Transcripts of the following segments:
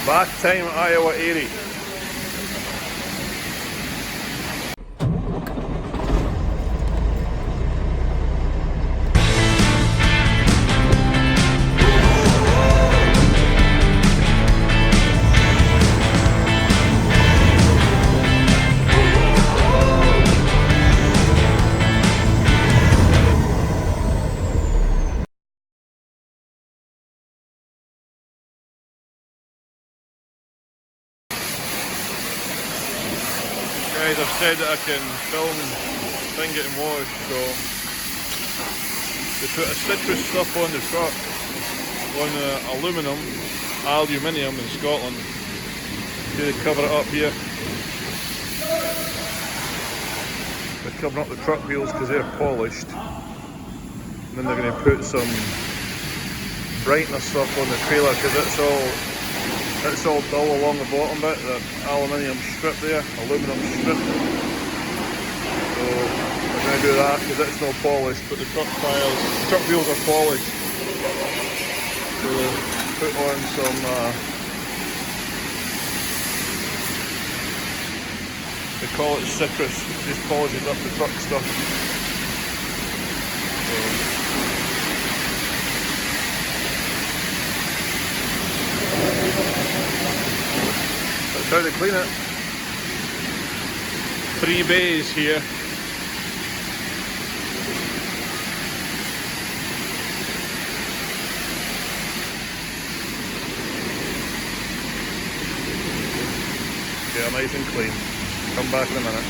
Bath time at Iowa Erie. Guys, I've said that I can film thing getting washed, so they put a citrus stuff on the truck, on aluminium in Scotland. See, they cover it up here. They're covering up the truck wheels because they're polished. And then they're going to put some brightness stuff on the trailer because it's all dull along the bottom bit, the aluminium strip there, aluminum strip. So we're going to do that because it's not polished, but the truck wheels are polished. So they put on some they call it citrus, it just polishes up the truck stuff. That's how they clean it. 3 bays here. Yeah, nice and clean. Come back in a minute.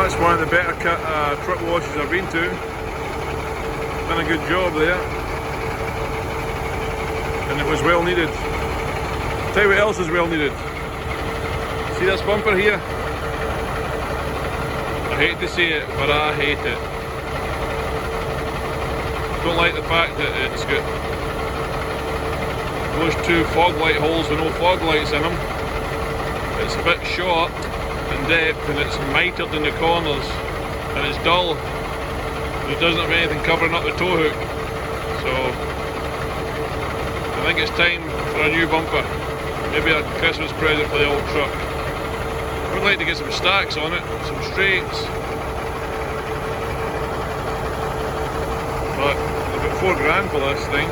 That's one of the better truck washes I've been to. Done a good job there. And it was well needed. Tell you what else is well needed. See this bumper here? I hate to say it, but I hate it. Don't like the fact that it's got those 2 fog light holes with no fog lights in them. It's a bit short in depth and it's mitered in the corners and it's dull. It doesn't have anything covering up the tow hook. So I think it's time for a new bumper. Maybe a Christmas present for the old truck. I would like to get some stacks on it, some straights. But about £4 for this thing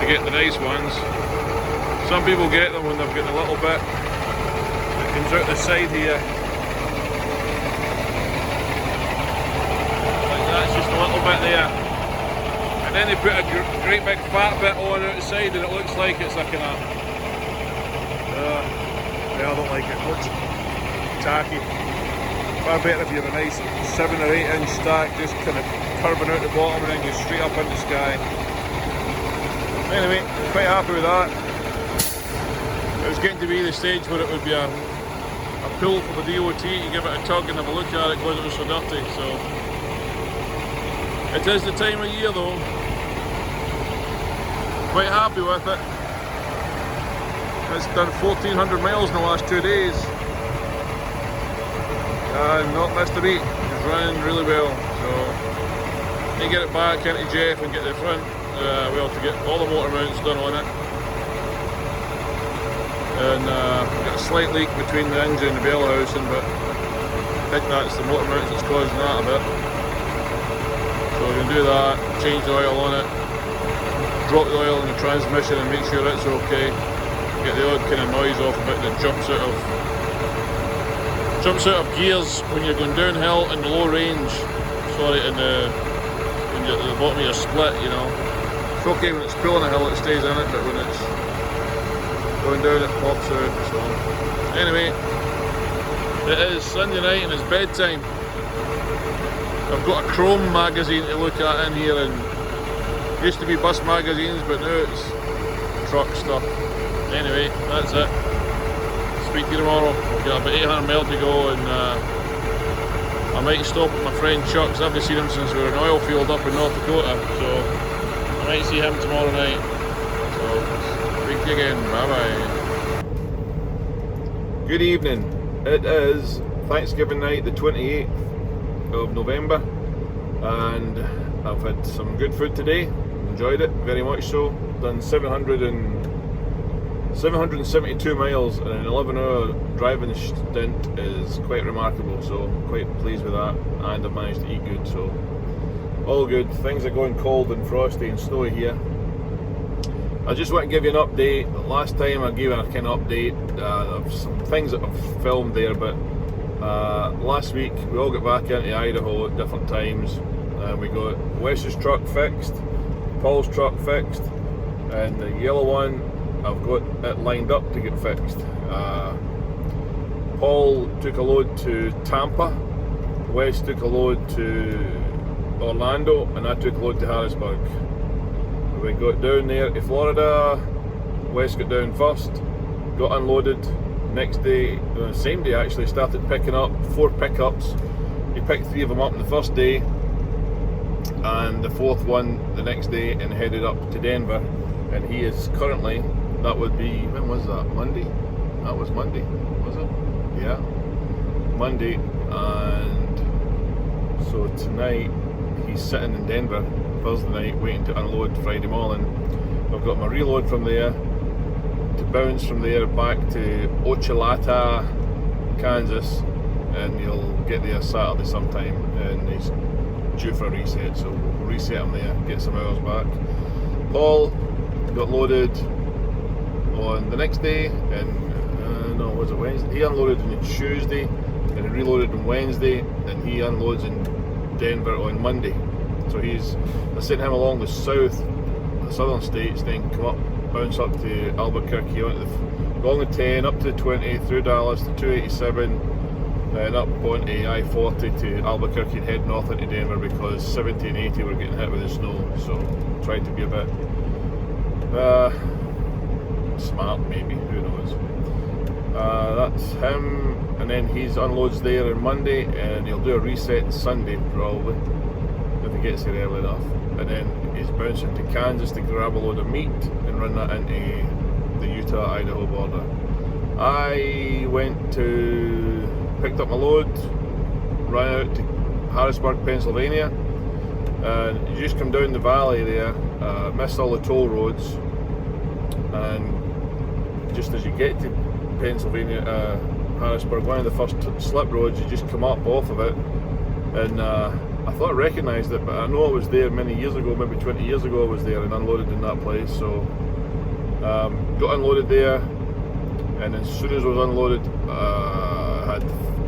to get the nice ones. Some people get them when they've got a little bit that comes out the side here. Like that's just a little bit there. And then they put a great big fat bit on outside and it looks like it's a kind of... yeah, I don't like it. It looks tacky. Far better if you have a nice 7 or 8 inch stack just kind of curving out the bottom and then go straight up in the sky. Anyway, quite happy with that. It was getting to be the stage where it would be a pull for the DOT to give it a tug and have a look at it because it was so dirty. So it is the time of year though. Quite happy with it. It's done 1,400 miles in the last 2 days. Not missed a beat. It's running really well. So you get it back into Jeff and get the front to get all the motor mounts done on it. And we've got a slight leak between the engine and the bell housing, but I think that's the motor mounts that's causing that a bit. So we can do that, change the oil on it, drop the oil in the transmission and make sure it's okay. Get the odd kind of noise off a bit that jumps out of gears when you're going downhill in the low range. Sorry, at the bottom of your split, you know. It's okay when it's pulling a hill, it stays in it, but when it's going down it pops out. So anyway, it is Sunday night and it's bedtime. I've got a Chrome magazine to look at in here, and used to be bus magazines, but now it's truck stuff. Anyway, that's it. Speak to you tomorrow. We've got about 800 mile to go, and I might stop at my friend Chuck's. I haven't seen him since we were in an oil field up in North Dakota, so I might see him tomorrow night. So, speak to you again. Bye bye. Good evening. It is Thanksgiving night, the 28th of November, and I've had some good food today. Enjoyed it very much so. Done 772 miles in an 11-hour driving stint is quite remarkable, so quite pleased with that, and I've managed to eat good, so all good. Things are going cold and frosty and snowy here. I just want to give you an update. Last time I gave a kind of update of some things that I've filmed there, but last week we all got back into Idaho at different times. We got Wes's truck fixed, Paul's truck fixed, and the yellow one I've got it lined up to get fixed. Paul took a load to Tampa, Wes took a load to Orlando, and I took a load to Harrisburg. We got down there to Florida. Wes got down first, got unloaded. Next day, same day actually, started picking up 4 pickups. He picked 3 of them up on the first day, and the 4th one the next day, and headed up to Denver. And he is currently, that would be, when was that? Monday? That was Monday, was it? Yeah, Monday. And so tonight he's sitting in Denver Thursday night waiting to unload Friday morning. I've got my reload from there to bounce from there back to Ochalata, Kansas, and he'll get there Saturday sometime, and he's due for a reset, so we'll reset him there, get some hours back. Paul got loaded on the next day, and no, was it Wednesday? He unloaded on Tuesday, and he reloaded on Wednesday, and he unloads in Denver on Monday. So I sent him along the southern states, then come up, bounce up to Albuquerque, along the 10, up to the 20, through Dallas to 287, then up onto I-40 to Albuquerque and head north into Denver, because 70 and 80 were getting hit with the snow. So tried to be a bit smart, maybe, who knows. That's him, and then he's unloads there on Monday, and he'll do a reset Sunday probably, if he gets here early enough. And then he's bouncing to Kansas to grab a load of meat and run that into the Utah-Idaho border. I picked up my load, ran out to Harrisburg, Pennsylvania, and you just come down the valley there, missed all the toll roads, and just as you get to Pennsylvania, Harrisburg, one of the first slip roads, you just come up off of it, and I thought I recognised it, but I know I was there many years ago, maybe 20 years ago I was there and unloaded in that place. So got unloaded there, and as soon as I was unloaded, I had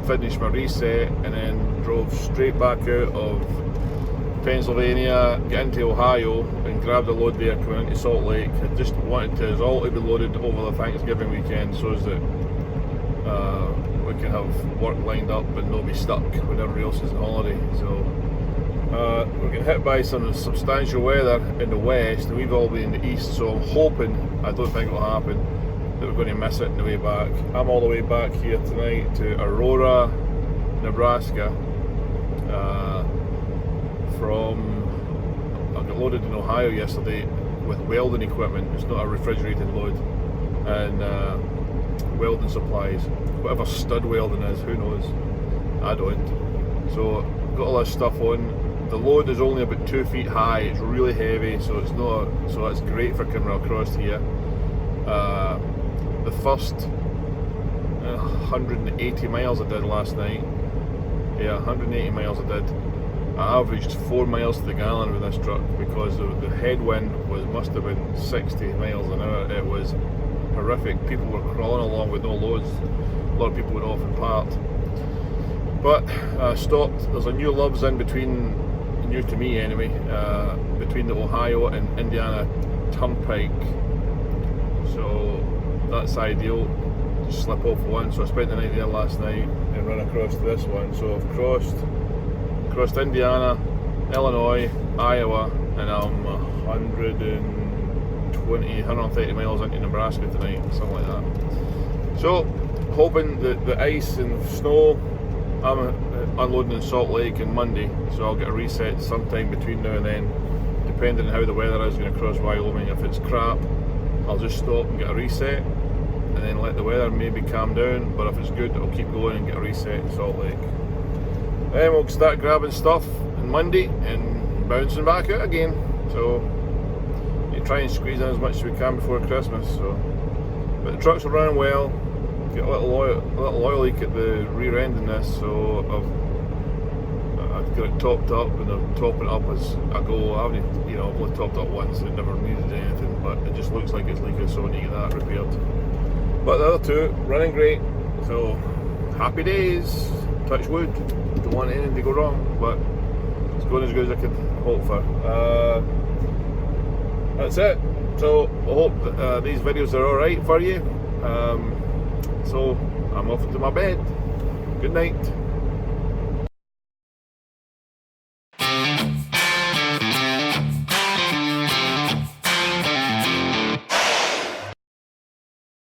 finished my reset, and then drove straight back out of Pennsylvania, get into Ohio, and grabbed a load there coming into Salt Lake. I just wanted us all to be loaded over the Thanksgiving weekend, so as that we can have work lined up and not be stuck when everybody else is on holiday. So we're getting hit by some substantial weather in the west, and we've all been in the east, so I'm hoping, I don't think it'll happen, that we're going to miss it on the way back. I'm all the way back here tonight to Aurora, Nebraska. I got loaded in Ohio yesterday with welding equipment. It's not a refrigerated load, and welding supplies, whatever stud welding is, who knows, I don't. So got all this stuff on. The load is only about 2 feet high, it's really heavy, so it's not, so it's great for coming across here. The first 180 miles I did last night, 180 miles I did, I averaged 4 miles to the gallon with this truck, because the headwind must have been 60 miles an hour. It was horrific. People were crawling along with no loads. A lot of people went off and parked. But I stopped. There's a new Love's in between new to me anyway, between the Ohio and Indiana Turnpike. So that's ideal. Just slip off one. So I spent the night there last night and run across to this one. So I've crossed Indiana, Illinois, Iowa, and I'm 130 miles into Nebraska tonight, something like that. So hoping that the ice and snow, I'm unloading in Salt Lake on Monday, so I'll get a reset sometime between now and then, depending on how the weather is going across Wyoming. If it's crap, I'll just stop and get a reset, and then let the weather maybe calm down. But if it's good, I'll keep going and get a reset in Salt Lake. Then we'll start grabbing stuff on Monday and bouncing back out again. So you try and squeeze in as much as we can before Christmas. So, but the trucks are running well. Get a little oil leak at the rear end in this, so I've got it topped up, and I'm topping it up as I go. I haven't, I've only topped up once, and it never needed anything, but it just looks like it's leaking, so I need to get that repaired. But the other two running great, so happy days. Touch wood. Don't want anything to go wrong, but it's going as good as I could hope for. That's it. So I hope that, these videos are all right for you. So I'm off to my bed. Good night.